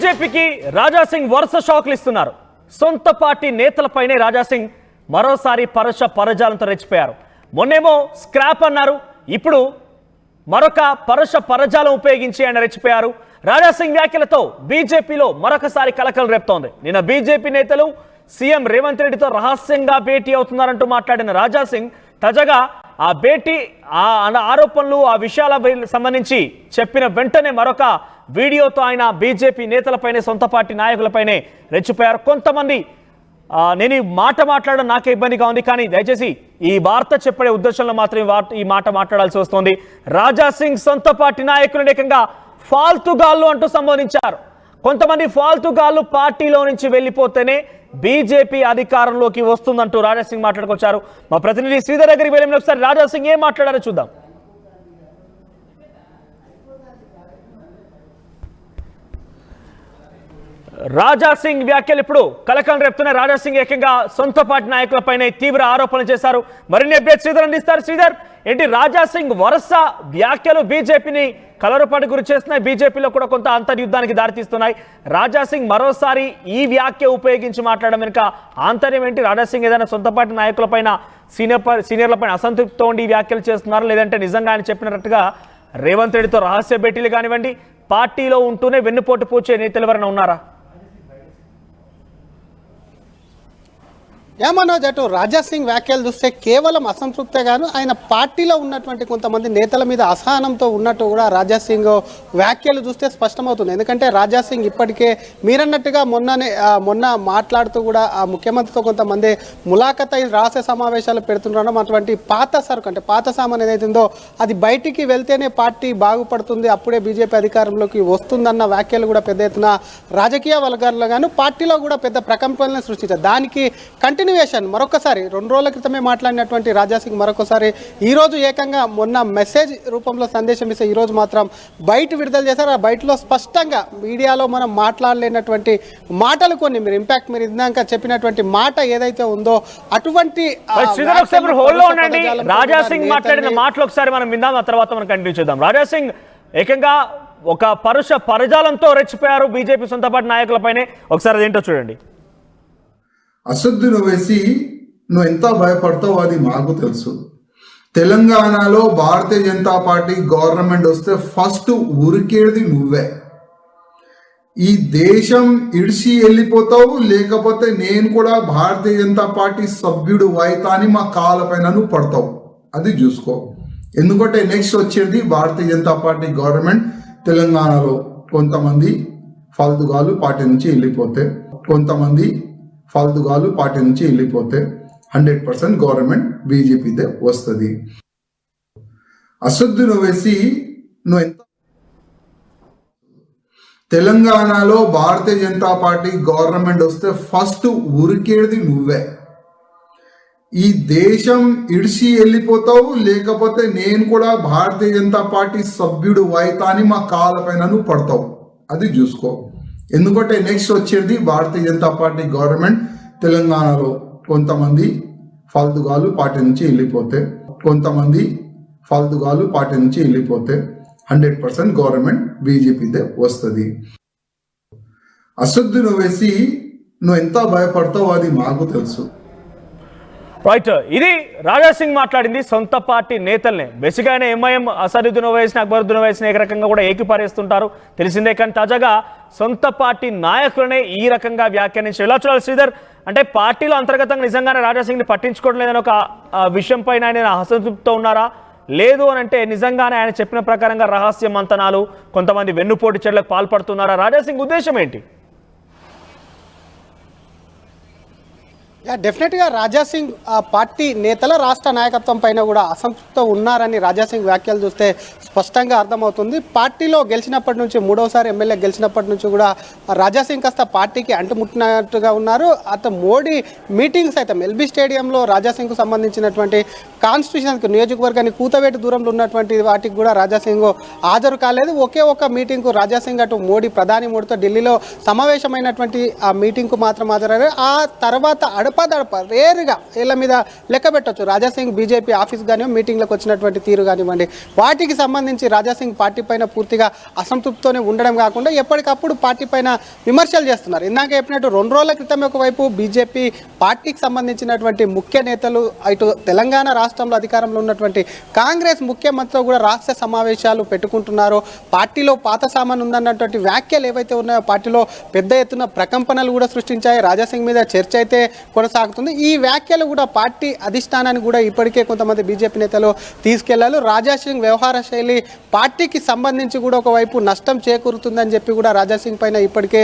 బీజేపీకి రాజాసింగ్ వరుస షాక్లు ఇస్తున్నారు. సొంత పార్టీ నేతలపైనే రాజాసింగ్ మరోసారి పరుష పరజాలంతో రెచ్చిపోయారు. మొన్నేమో స్క్రాప్ అన్నారు, ఇప్పుడు మరొక పరుష పరజాలం ఉపయోగించి ఆయన రెచ్చిపోయారు. రాజాసింగ్ వ్యాఖ్యలతో బీజేపీలో మరొకసారి కలకలం రేపుతోంది. నిన్న బీజేపీ నేతలు సీఎం రేవంత్ రెడ్డితో రహస్యంగా భేటీ అవుతున్నారంటూ మాట్లాడిన రాజాసింగ్ తాజాగా ఆ భేటీ ఆరోపణలు ఆ విషయాల సంబంధించి చెప్పిన వెంటనే మరొక వీడియోతో ఆయన బీజేపీ నేతలపైనే సొంత పార్టీ నాయకులపైనే రెచ్చిపోయారు. కొంతమంది నేను ఈ మాట మాట్లాడడం నాకే ఇబ్బందిగా ఉంది, కానీ దయచేసి ఈ వార్త చెప్పే ఉద్దేశంలో మాత్రం ఈ మాట మాట్లాడాల్సి వస్తుంది. రాజాసింగ్ సొంత పార్టీ నాయకులను ఏకంగా ఫాల్తుగాళ్ళు అంటూ సంబోధించారు. కొంతమంది ఫాల్తుగాళ్ళు పార్టీలో నుంచి వెళ్ళిపోతేనే బీజేపీ అధికారంలోకి వస్తుందంటూ రాజాసింగ్ మాట్లాడుకొచ్చారు. మా ప్రతినిధి శ్రీధర్ దగ్గరికి వెళ్ళి ఒకసారి రాజాసింగ్ ఏం మాట్లాడారో చూద్దాం. రాజాసింగ్ వ్యాఖ్యలు ఇప్పుడు కలకలం రేపుతున్న రాజాసింగ్ ఏకంగా సొంత పార్టీ నాయకులపైనే తీవ్ర ఆరోపణలు చేశారు. మరిన్ని అప్డేట్స్ శ్రీధర్ అందిస్తారు. శ్రీధర్, ఏంటి రాజాసింగ్ వరుస వ్యాఖ్యలు బీజేపీని కలవరపాటు గురి చేస్తున్నాయి, బీజేపీలో కూడా కొంత అంతర్యుద్ధానికి దారితీస్తున్నాయి. రాజాసింగ్ మరోసారి ఈ వ్యాఖ్య ఉపయోగించి మాట్లాడడం వెనుక ఆంతర్యం ఏంటి? రాజాసింగ్ ఏదైనా సొంత పార్టీ నాయకులపైన సీనియర్లపైన అసంతృప్తితో ఉండి ఈ వ్యాఖ్యలు చేస్తున్నారు, లేదంటే నిజంగా ఆయన చెప్పినట్టుగా రేవంత్ రెడ్డితో రహస్య భేటీలు కానివ్వండి, పార్టీలో ఉంటూనే వెన్నుపోటు పూచే నేతలు ఎవరైనా ఉన్నారా? మనోజ్, అటు రాజాసింగ్ వ్యాఖ్యలు చూస్తే కేవలం అసంతృప్తిగాను ఆయన పార్టీలో ఉన్నటువంటి కొంతమంది నేతల మీద అసహనంతో ఉన్నట్టు కూడా రాజాసింగ్ వ్యాఖ్యలు చూస్తే స్పష్టమవుతుంది. ఎందుకంటే రాజాసింగ్ ఇప్పటికే మీరన్నట్టుగా మొన్న మాట్లాడుతూ కూడా ఆ ముఖ్యమంత్రితో కొంతమంది ములాఖత్ అయి రహస్య సమావేశాలు పెడుతుండడం, అటువంటి పాత సరుకు అంటే పాత సామాన్ ఏదైతుందో అది బయటికి వెళ్తేనే పార్టీ బాగుపడుతుంది, అప్పుడే బీజేపీ అధికారంలోకి వస్తుందన్న వ్యాఖ్యలు కూడా పెద్ద ఎత్తున రాజకీయ వర్గాల్లో గాను పార్టీలో కూడా పెద్ద ప్రకంపనలను సృష్టించారు. దానికి మరొకసారి 2 రోజుల క్రితమే మాట్లాడినటువంటి రాజాసింగ్ మరొకసారి ఈ రోజు ఏకంగా మొన్న మెసేజ్ రూపంలో సందేశం ఇస్తే ఈ రోజు మాత్రం బయట విడుదల చేశారు. ఆ బయటలో స్పష్టంగా మీడియాలో మనం మాట్లాడలేనటువంటి మాటలు కొన్ని మీరు ఇందాక చెప్పినటువంటి మాట ఏదైతే ఉందో అటువంటి రాజాసింగ్ మాట్లాడిన మాటలు ఒకసారి మనం విందాం, ఆ తర్వాత మనం కంటిన్యూ చేద్దాం. రాజాసింగ్ ఏకంగా ఒక పరుష పరజాలంతో రెచ్చిపోయారు బీజేపీ సొంత పార్టీ నాయకులపైనే. ఒకసారి అదేంటో చూడండి. అసదును వేసి నువ్వు ఎంత భయపడతావు అది మాకు తెలుసు. తెలంగాణలో భారతీయ జనతా పార్టీ గవర్నమెంట్ వస్తే ఫస్ట్ ఉరికేది నువ్వే. ఈ దేశం ఇడిచి వెళ్ళిపోతావు, లేకపోతే నేను కూడా భారతీయ జనతా పార్టీ సభ్యుడు అయితా అని మా కాళ్ళపైన నువ్వు పడతావు, అది చూసుకో. ఎందుకంటే నెక్స్ట్ వచ్చేది భారతీయ జనతా పార్టీ గవర్నమెంట్. తెలంగాణలో కొంతమంది ఫాల్తుగాళ్ళు పార్టీ నుంచి వెళ్ళిపోతే 100% గవర్నమెంట్ బీజేపీదే వస్తుంది. అసదును వేసి నువ్వు ఎంత తెలంగాణలో భారతీయ జనతా పార్టీ గవర్నమెంట్ వస్తే ఫస్ట్ ఉరికేది నువ్వే. ఈ దేశం ఇడిచి వెళ్ళిపోతావు, లేకపోతే నేను కూడా భారతీయ జనతా పార్టీ సభ్యుడు అయితా అని మా కాళ్ళపైన నువ్వు పడతావు, అది చూసుకో. ఎందుకంటే నెక్స్ట్ వచ్చేది భారతీయ జనతా పార్టీ గవర్నమెంట్. తెలంగాణలో కొంతమంది ఫాల్తుగాళ్ళు పార్టీ నుంచి వెళ్ళిపోతే 100% గవర్నమెంట్ బీజేపీదే వస్తుంది. అసదును వేసి నువ్వు ఎంత భయపడతావు అది మాకు తెలుసు. రైట్, ఇది రాజాసింగ్ మాట్లాడింది సొంత పార్టీ నేతల్ని. బేసిక్గా ఆయన ఎంఐఎం అసదుద్దీన్ ఓవైసీని అక్బరుద్దీన్ ఓవైసీని ఏకరకంగా కూడా ఏకిపారేస్తుంటారు తెలిసిందే, కానీ తాజాగా సొంత పార్టీ నాయకులనే ఈ రకంగా వ్యాఖ్యానించారు. ఎలా చూడాలి శ్రీధర్? అంటే పార్టీలో అంతర్గతంగా నిజంగానే రాజాసింగ్ని పట్టించుకోవడం లేదని ఒక విషయం పైన ఆయన అసంతృప్తితో ఉన్నారా? లేదు అని అంటే నిజంగానే ఆయన చెప్పిన ప్రకారంగా రహస్య మంతనాలు, కొంతమంది వెన్నుపోటు చర్యలకు పాల్పడుతున్నారా? రాజాసింగ్ ఉద్దేశం ఏంటి? డెఫినెట్గా రాజాసింగ్ పార్టీ నేతల రాష్ట్ర నాయకత్వం పైన కూడా అసంతృప్తితో ఉన్నారని రాజాసింగ్ వ్యాఖ్యలు చూస్తే స్పష్టంగా అర్థమవుతుంది. పార్టీలో గెలిచినప్పటి నుంచి, 3వసారి ఎమ్మెల్యే గెలిచినప్పటి నుంచి కూడా రాజాసింగ్ కాస్త పార్టీకి అంటుముట్టినట్టుగా ఉన్నారు. మోడీ మీటింగ్స్ అయితే ఎల్బీ స్టేడియంలో రాజాసింగ్కు సంబంధించినటువంటి కాన్స్టిట్యూషన్ నియోజకవర్గానికి కూతవేటు దూరంలో ఉన్నటువంటి వాటికి కూడా రాజాసింగ్ హాజరు కాలేదు. ఒకే ఒక మీటింగ్కు రాజాసింగ్ అటు ప్రధాని మోడీతో ఢిల్లీలో సమావేశమైనటువంటి ఆ మీటింగ్కు మాత్రం హాజరయ్యారు. ఆ తర్వాత అడపదడప రేరుగా వీళ్ళ మీద లెక్క పెట్టొచ్చు. రాజాసింగ్ బీజేపీ ఆఫీస్ కానివ్వండి, మీటింగ్లకు వచ్చినటువంటి తీరు కానివ్వండి, వాటికి సంబంధించి రాజాసింగ్ పార్టీ పైన పూర్తిగా అసంతృప్తితోనే ఉండడం కాకుండా ఎప్పటికప్పుడు పార్టీ పైన విమర్శలు చేస్తున్నారు. ఇందాక చెప్పినట్టు 2 రోజుల క్రితం ఒకవైపు బీజేపీ పార్టీకి సంబంధించినటువంటి ముఖ్య నేతలు, ఇటు తెలంగాణ రాష్ట్రంలో అధికారంలో ఉన్నటువంటి కాంగ్రెస్ ముఖ్యమంత్రితో కూడా రాష్ట్ర సమావేశాలు పెట్టుకుంటున్నారు. పార్టీలో పాత సామాన్ ఉందన్నటువంటి వ్యాఖ్యలు ఏవైతే ఉన్నాయో పార్టీలో పెద్ద ఎత్తున ప్రకంపనలు కూడా సృష్టించాయి. రాజాసింగ్ మీద చర్చ అయితే కొనసాగుతుంది. ఈ వ్యాఖ్యలు కూడా పార్టీ అధిష్టానాన్ని కూడా ఇప్పటికే కొంతమంది బీజేపీ నేతలు తీసుకెళ్లారు. రాజాసింగ్ వ్యవహార శైలి పార్టీకి సంబంధించి కూడా ఒకవైపు నష్టం చేకూరుతుందని చెప్పి కూడా రాజాసింగ్ పైన ఇప్పటికే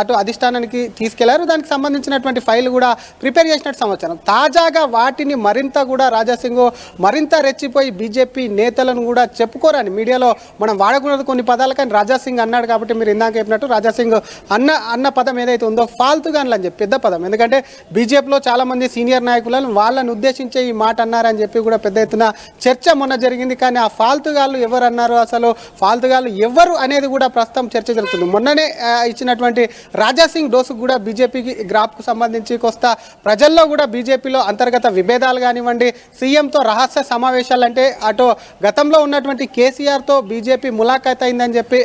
అటు అధిష్టానానికి తీసుకెళ్లారు. దానికి సంబంధించినటువంటి ఫైల్ కూడా ప్రిపేర్ చేసినట్టు సమాచారం. తాజాగా వాటిని మరింత కూడా రాజాసింగ్ మరింత రెచ్చిపోయి బీజేపీ నేతలను కూడా చెప్పుకోరని మీడియాలో మనం వాడకూడదు కొన్ని పదాలు, కానీ రాజాసింగ్ అన్నాడు కాబట్టి మీరు ఇందాక చెప్పినట్టు రాజాసింగ్ అన్న పదం ఏదైతే ఉందో ఫాల్తుగాన్లు అని చెప్పి పెద్ద పదం. ఎందుకంటే బీజేపీలో చాలా మంది సీనియర్ నాయకులను వాళ్ళని ఉద్దేశించే ఈ మాట అన్నారని చెప్పి కూడా పెద్ద ఎత్తున చర్చ మొన్న జరిగింది. కానీ ఆ ఫాల్తుగాళ్ళు ఎవరు అన్నారు, అసలు ఫాల్తుగాళ్ళు ఎవరు అనేది కూడా ప్రస్తుతం చర్చ జరుగుతుంది. మొన్ననే ఇచ్చినటువంటి రాజాసింగ్ డోసుకు కూడా బీజేపీకి గ్రాఫ్కు సంబంధించి కొస్త ప్రజల్లో కూడా బీజేపీలో అంతర్గత విభేదాలు కానివ్వండి, సీఎంతో రహస్య సమావేశాలు అంటే అటు గతంలో ఉన్నటువంటి కేసీఆర్తో బీజేపీ ములాఖాత్ అయిందని చెప్పి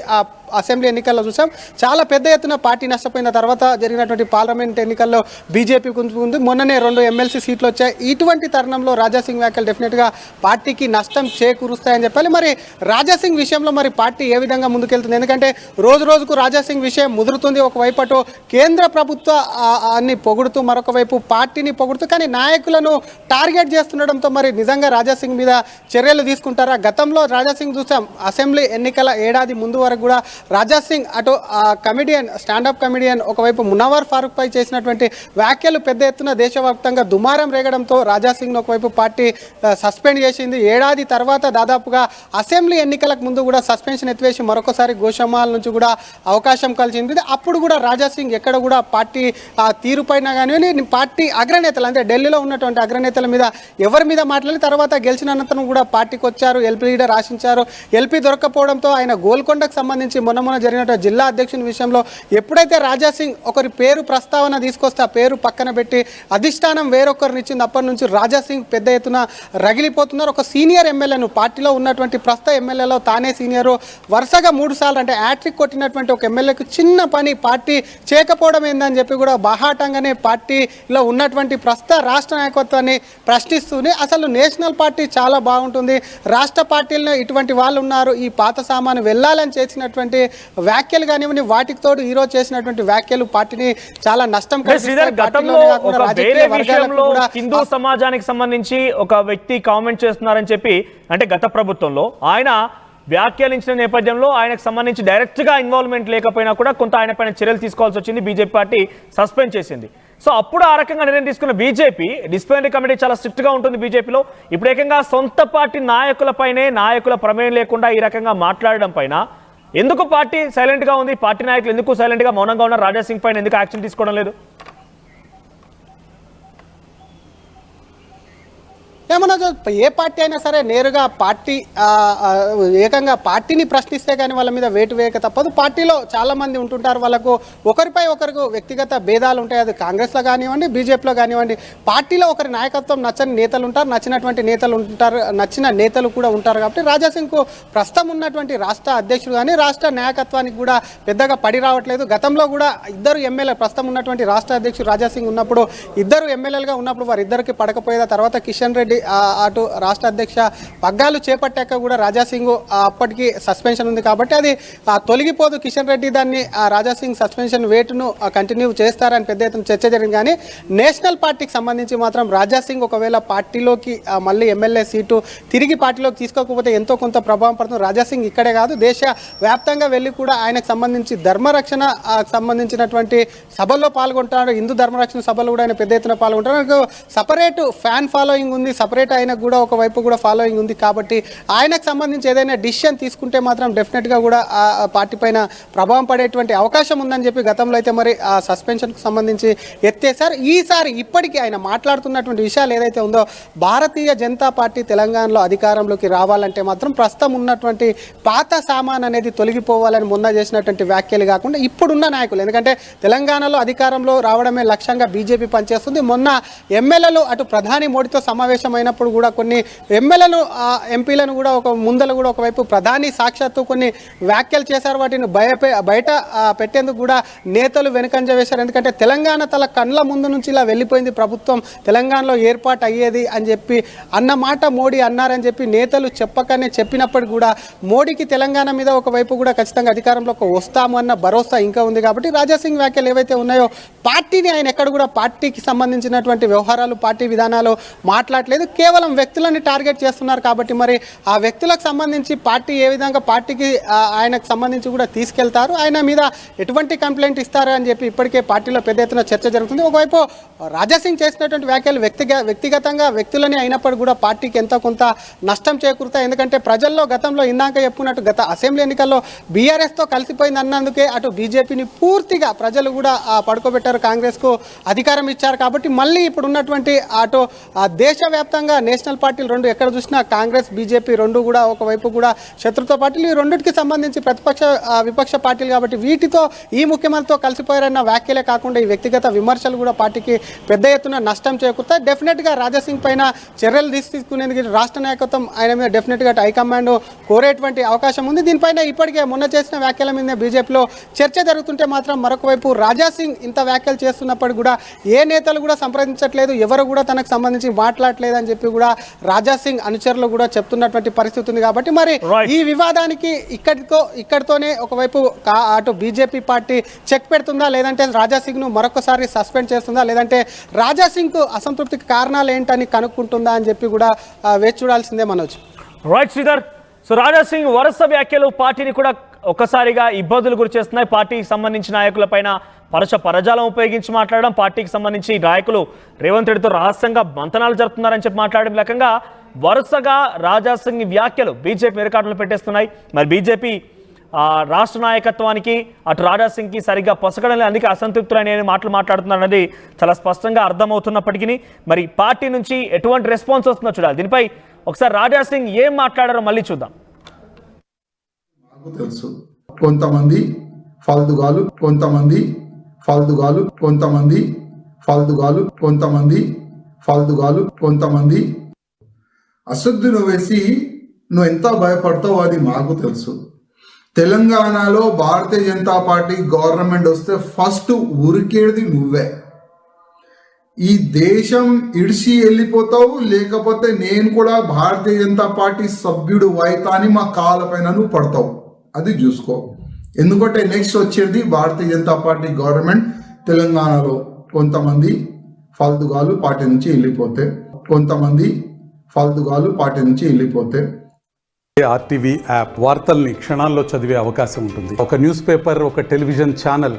అసెంబ్లీ ఎన్నికల్లో చూసాం. చాలా పెద్ద ఎత్తున పార్టీ నష్టపోయిన తర్వాత జరిగినటువంటి పార్లమెంట్ ఎన్నికల్లో బీజేపీ ఉంది. మొన్ననే 2 ఎమ్మెల్సీ సీట్లు వచ్చాయి. ఇటువంటి తరుణంలో రాజాసింగ్ వ్యాఖ్యలు డెఫినెట్గా పార్టీకి నష్టం చేకూరుస్తాయని చెప్పాలి. మరి రాజాసింగ్ విషయంలో మరి పార్టీ ఏ విధంగా ముందుకెళ్తుంది? ఎందుకంటే రోజు రోజుకు రాజాసింగ్ విషయం ముదురుతుంది. ఒకవైపు అటు కేంద్ర ప్రభుత్వాన్ని పొగుడుతూ, మరొక వైపు పార్టీని పొగుడుతూ, కానీ నాయకులను టార్గెట్ చేస్తుండడంతో మరి నిజంగా రాజాసింగ్ మీద చర్యలు తీసుకుంటారా? గతంలో రాజాసింగ్ చూసాం, అసెంబ్లీ ఎన్నికల ఏడాది ముందు వరకు కూడా రాజాసింగ్ అటు కమిడియన్, స్టాండప్ కమిడియన్ ఒకవైపు మునవర్ ఫారూక్ పై చేసినటువంటి వ్యాఖ్యలు పెద్ద ఎత్తున దేశవ్యాప్తంగా దుమారం రేగడంతో రాజాసింగ్ను ఒకవైపు పార్టీ సస్పెండ్ చేసింది. ఏడాది తర్వాత దాదాపుగా అసెంబ్లీ ఎన్నికలకు ముందు కూడా సస్పెన్షన్ ఎత్తివేసి మరొకసారి గోషమాల నుంచి కూడా అవకాశం కలిసింది. అప్పుడు కూడా రాజాసింగ్ ఎక్కడ కూడా పార్టీ తీరుపైన కానీ పార్టీ అగ్రనేతలు అంటే ఢిల్లీలో ఉన్నటువంటి అగ్రనేతల మీద ఎవరి మీద మాట్లాడి తర్వాత గెలిచిన అనంతరం కూడా పార్టీకి వచ్చారు. ఎల్పీ లీడర్ ఆశించారు. ఎల్పీ దొరకపోవడంతో ఆయన గోల్కొండకు సంబంధించి మొన్న జరిగిన జిల్లా అధ్యక్షుని విషయంలో ఎప్పుడైతే రాజాసింగ్ ఒకరి పేరు ప్రస్తావన తీసుకొస్తే ఆ పేరు పక్కన పెట్టి అధిష్టానం వేరొకరిని ఇచ్చింది, అప్పటి నుంచి రాజాసింగ్ పెద్ద ఎత్తున రగిలిపోతున్నారు. ఒక సీనియర్ ఎమ్మెల్యేను, పార్టీలో ఉన్నటువంటి ప్రస్తుత ఎమ్మెల్యేలో తానే సీనియరు, వరుసగా 3 సార్లు అంటే హ్యాట్రిక్ కొట్టినటువంటి ఒక ఎమ్మెల్యేకు చిన్న పని పార్టీ చేయకపోవడం ఏందని చెప్పి కూడా బాహాటంగానే పార్టీలో ఉన్నటువంటి ప్రస్తుత రాష్ట్ర నాయకత్వాన్ని ప్రశ్నిస్తూనే అసలు నేషనల్ పార్టీ చాలా బాగుంటుంది, రాష్ట్ర పార్టీల్లో ఇటువంటి వాళ్ళు ఉన్నారు, ఈ పాత సామాను వెళ్ళాలని చేసినటువంటి వ్యాఖ్యలు కానివ్వండి, వాటికి తోడు ఈరోజు చేసినటువంటి వ్యాఖ్యలు పార్టీని చాలా నష్టం హిందూ సమాజానికి సంబంధించి ఒక వ్యక్తి కామెంట్ చేస్తున్నారని చెప్పి, అంటే గత ప్రభుత్వంలో ఆయన వ్యాఖ్యానించిన నేపథ్యంలో ఆయనకు సంబంధించి డైరెక్ట్గా ఇన్వాల్వ్మెంట్ లేకపోయినా కూడా కొంత ఆయన పైన చర్యలు తీసుకోవాల్సి వచ్చింది. బీజేపీ పార్టీ సస్పెండ్ చేసింది. సో అప్పుడు ఆ రకంగా నిర్ణయం తీసుకున్న బీజేపీ డిసిప్లినరీ కమిటీ చాలా స్ట్రిక్ట్గా ఉంటుంది బీజేపీలో. ఇప్పుడు ఏకంగా సొంత పార్టీ నాయకులపైనే, నాయకుల ప్రమేయం లేకుండా ఈ రకంగా మాట్లాడడం పైన ఎందుకు పార్టీ సైలెంట్గా ఉంది? పార్టీ నాయకులు ఎందుకు సైలెంట్గా మౌనంగా ఉన్నారు? రాజాసింగ్ పైన ఎందుకు యాక్షన్ తీసుకోవడం లేదు? ఏమన్నా ఏ పార్టీ అయినా సరే నేరుగా పార్టీ ఏకంగా పార్టీని ప్రశ్నిస్తే కానీ వాళ్ళ మీద వేటు వేయక తప్పదు. పార్టీలో చాలామంది ఉంటుంటారు, వాళ్ళకు ఒకరిపై ఒకరికి వ్యక్తిగత భేదాలు ఉంటాయి. అది కాంగ్రెస్లో కానివ్వండి, బీజేపీలో కానివ్వండి. పార్టీలో ఒకరి నాయకత్వం నచ్చని నేతలు ఉంటారు, నచ్చినటువంటి నేతలు ఉంటారు, నచ్చిన నేతలు కూడా ఉంటారు. కాబట్టి రాజాసింగ్కు ప్రస్తుతం ఉన్నటువంటి రాష్ట్ర అధ్యక్షుడు కానీ రాష్ట్ర నాయకత్వానికి కూడా పెద్దగా పడి రావట్లేదు. గతంలో కూడా 2 ఎమ్మెల్యే, ప్రస్తుతం ఉన్నటువంటి రాష్ట్ర అధ్యక్షుడు రాజాసింగ్ ఉన్నప్పుడు 2 ఎమ్మెల్యేలుగా ఉన్నప్పుడు వారిద్దరికి పడకపోయేదా. తర్వాత కిషన్ రెడ్డి అటు రాష్ట్ర అధ్యక్ష పగ్గాలు చేపట్టాక కూడా రాజాసింగ్ అప్పటికి సస్పెన్షన్ ఉంది కాబట్టి అది తొలగిపోదు. కిషన్ రెడ్డి దాన్ని రాజాసింగ్ సస్పెన్షన్ వేటును కంటిన్యూ చేస్తారని పెద్ద ఎత్తున చర్చ జరిగింది. కానీ నేషనల్ పార్టీకి సంబంధించి మాత్రం రాజాసింగ్ ఒకవేళ పార్టీలోకి మళ్ళీ ఎమ్మెల్యే సీటు తిరిగి పార్టీలోకి తీసుకోకపోతే ఎంతో కొంత ప్రభావం పడుతుంది. రాజాసింగ్ ఇక్కడే కాదు, దేశ వ్యాప్తంగా వెళ్ళి కూడా ఆయనకు సంబంధించి ధర్మరక్షణ సంబంధించినటువంటి సభల్లో పాల్గొంటాడు. హిందూ ధర్మరక్షణ సభలో కూడా ఆయన పెద్ద ఎత్తున పాల్గొంటారు. సపరేట్ ఫ్యాన్ ఫాలోయింగ్ ఉంది, సపరేట్ ఆయనకు కూడా ఒకవైపు కూడా ఫాలోయింగ్ ఉంది కాబట్టి ఆయనకు సంబంధించి ఏదైనా డిసిషన్ తీసుకుంటే మాత్రం డెఫినెట్గా కూడా ఆ పార్టీ పైన ప్రభావం పడేటువంటి అవకాశం ఉందని చెప్పి గతంలో అయితే మరి ఆ సస్పెన్షన్కు సంబంధించి ఎత్తేసారు. ఈసారి ఇప్పటికీ ఆయన మాట్లాడుతున్నటువంటి విషయాలు ఏదైతే ఉందో భారతీయ జనతా పార్టీ తెలంగాణలో అధికారంలోకి రావాలంటే మాత్రం ప్రస్తుతం ఉన్నటువంటి పాత సామాన్ అనేది తొలగిపోవాలని మొన్న చేసినటువంటి వ్యాఖ్యలు కాకుండా ఇప్పుడున్న నాయకులు, ఎందుకంటే తెలంగాణలో అధికారంలో రావడమే లక్ష్యంగా బీజేపీ పనిచేస్తుంది. మొన్న ఎమ్మెల్యేలు అటు ప్రధాని మోడీతో సమావేశమైనప్పుడు కూడా కొన్ని ఎమ్మెల్యేలు ఎంపీలను కూడా ముందల కూడా ఒకవైపు ప్రధాని సాక్షాత్తు కొన్ని వ్యాఖ్యలు చేశారు. వాటిని బయట పెట్టేందుకు కూడా నేతలు వెనుకంజ వేశారు. ఎందుకంటే తెలంగాణ తల కండ్ల ముందు నుంచి ఇలా వెళ్ళిపోయింది ప్రభుత్వం, తెలంగాణలో ఏర్పాటు అయ్యేది అని చెప్పి అన్నమాట మోడీ అన్నారని చెప్పి నేతలు చెప్పినప్పటికీ కూడా మోడీకి తెలంగాణ మీద ఒకవైపు కూడా ఖచ్చితంగా అధికారంలోకి వస్తాము అన్న భరోసా ఇంకా ఉంది. కాబట్టి రాజాసింగ్ వ్యాఖ్యలు ఏవైతే ఉన్నాయో పార్టీని ఆయన ఎక్కడ కూడా పార్టీకి సంబంధించినటువంటి వ్యవహారాలు పార్టీ విధానాలు మాట్లాడలేదు, కేవలం వ్యక్తులని టార్గెట్ చేస్తున్నారు. కాబట్టి మరి ఆ వ్యక్తులకు సంబంధించి పార్టీ ఏ విధంగా పార్టీకి ఆయనకు సంబంధించి కూడా తీసుకెళ్తారు, ఆయన మీద ఎటువంటి కంప్లైంట్ ఇస్తారు అని చెప్పి ఇప్పటికే పార్టీలో పెద్ద ఎత్తున చర్చ జరుగుతుంది. ఒకవైపు రాజాసింగ్ చేసినటువంటి వ్యాఖ్యలు వ్యక్తిగతంగా వ్యక్తులని అయినప్పుడు కూడా పార్టీకి ఎంతో కొంత నష్టం చేకూరుతాయి. ఎందుకంటే ప్రజల్లో గతంలో ఇందాక చెప్పుకున్నట్టు గత అసెంబ్లీ ఎన్నికల్లో బీఆర్ఎస్తో కలిసిపోయింది అన్నందుకే అటు బీజేపీని పూర్తిగా ప్రజలు కూడా పడుకోబెట్టారు, కాంగ్రెస్కు అధికారం ఇచ్చారు. కాబట్టి మళ్ళీ ఇప్పుడు ఉన్నటువంటి అటు దేశవ్యాప్తంగా నేషనల్ పార్టీలు రెండు ఎక్కడ చూసినా కాంగ్రెస్ బీజేపీ రెండు కూడా ఒకవైపు కూడా శత్రుత్వ పార్టీలు, ఈ రెండింటికి సంబంధించి విపక్ష పార్టీలు. కాబట్టి వీటితో ఈ ముఖ్యమంత్రితో కలిసిపోయారన్న వ్యాఖ్యలే కాకుండా ఈ వ్యక్తిగత విమర్శలు కూడా పార్టీకి పెద్ద ఎత్తున నష్టం చేకూరుతాయి. డెఫినెట్గా రాజాసింగ్ పైన చర్యలు తీసుకునేందుకు రాష్ట్ర నాయకత్వం ఆయన మీద డెఫినెట్గా హైకమాండ్ కోరేటువంటి అవకాశం ఉంది. దీనిపైన ఇప్పటికే మొన్న చేసిన వ్యాఖ్యల మీద బీజేపీలో చర్చ జరుగుతుంటే మాత్రం మరొక వైపు రాజాసింగ్ ఇంత వ్యాఖ్యలు చేస్తున్నప్పుడు కూడా ఏ నేతలు కూడా సంప్రదించట్లేదు, ఎవరు కూడా తనకు సంబంధించి మాట్లాడలేదు అని చెప్పి కూడా రాజాసింగ్ అనుచరులు కూడా చెప్తున్నటువంటి పరిస్థితి ఉంది. కాబట్టి మరి ఈ వివాదానికి ఇక్కడితోనే ఒకవైపు అటు బీజేపీ పార్టీ చెక్ పెడుతుందా, లేదంటే రాజాసింగ్ ను మరొకసారి సస్పెండ్ చేస్తుందా, లేదంటే రాజాసింగ్ కు అసంతృప్తికి కారణాలు ఏంటని కనుక్కుంటుందా అని చెప్పి కూడా వేచి చూడాల్సిందే మనోజ్. రైట్ శ్రీధర్. సో రాజాసింగ్ వరుస వ్యాఖ్యలు పార్టీని కూడా ఒక్కసారిగా ఇబ్బందులు గురి చేస్తున్నాయి. పార్టీకి సంబంధించిన నాయకులపైన పరజాలం ఉపయోగించి మాట్లాడడం, పార్టీకి సంబంధించి నాయకులు రేవంత్ రెడ్డితో రహస్యంగా మంతనాలు జరుపుతున్నారని చెప్పి మాట్లాడడం రకంగా వరుసగా రాజాసింగ్ వ్యాఖ్యలు బీజేపీ మెరకాటలు పెట్టేస్తున్నాయి. మరి బీజేపీ రాష్ట్ర నాయకత్వానికి అటు రాజాసింగ్కి సరిగ్గా పొసగడం అందుకే అసంతృప్తులైన మాటలు మాట్లాడుతున్నారు అనేది చాలా స్పష్టంగా అర్థమవుతున్నప్పటికీ మరి పార్టీ నుంచి ఎటువంటి రెస్పాన్స్ వస్తుందో చూడాలి. దీనిపై ఒకసారి రాజాసింగ్ ఏం మాట్లాడారో మళ్ళీ చూద్దాం. నాకు తెలుసు కొంతమంది ఫాల్తుగాలు, కొంతమంది ఫాల్తుగాలు, కొంతమంది ఫాల్తుగాలు, కొంతమంది ఫాల్తుగాలు, కొంతమంది అసద్దును వేసి నువ్వు ఎంత భయపడతావు అది మాకు తెలుసు. తెలంగాణలో భారతీయ జనతా పార్టీ గవర్నమెంట్ వస్తే ఫస్ట్ ఉరికేది నువ్వే. ఈ దేశం ఇడిచి వెళ్ళిపోతావు, లేకపోతే నేను కూడా భారతీయ జనతా పార్టీ సభ్యుడు వైతా అని మా కాళ్ళపైన నువ్వు పడతావు, అది చూసుకో. ఎందుకంటే నెక్స్ట్ వచ్చేది భారతీయ జనతా పార్టీ గవర్నమెంట్ తెలంగాణలో. కొంతమంది ఫాల్తుగాలు పార్టీ నుంచి వెళ్ళిపోతే, కొంతమంది ఫాల్తుగాలు పార్టీ నుంచి వెళ్ళిపోతే ఆర్టీవీ యాప్ వార్తల్ని క్షణాల్లో చదివే అవకాశం ఉంటుంది. ఒక న్యూస్ పేపర్, ఒక టెలివిజన్ ఛానల్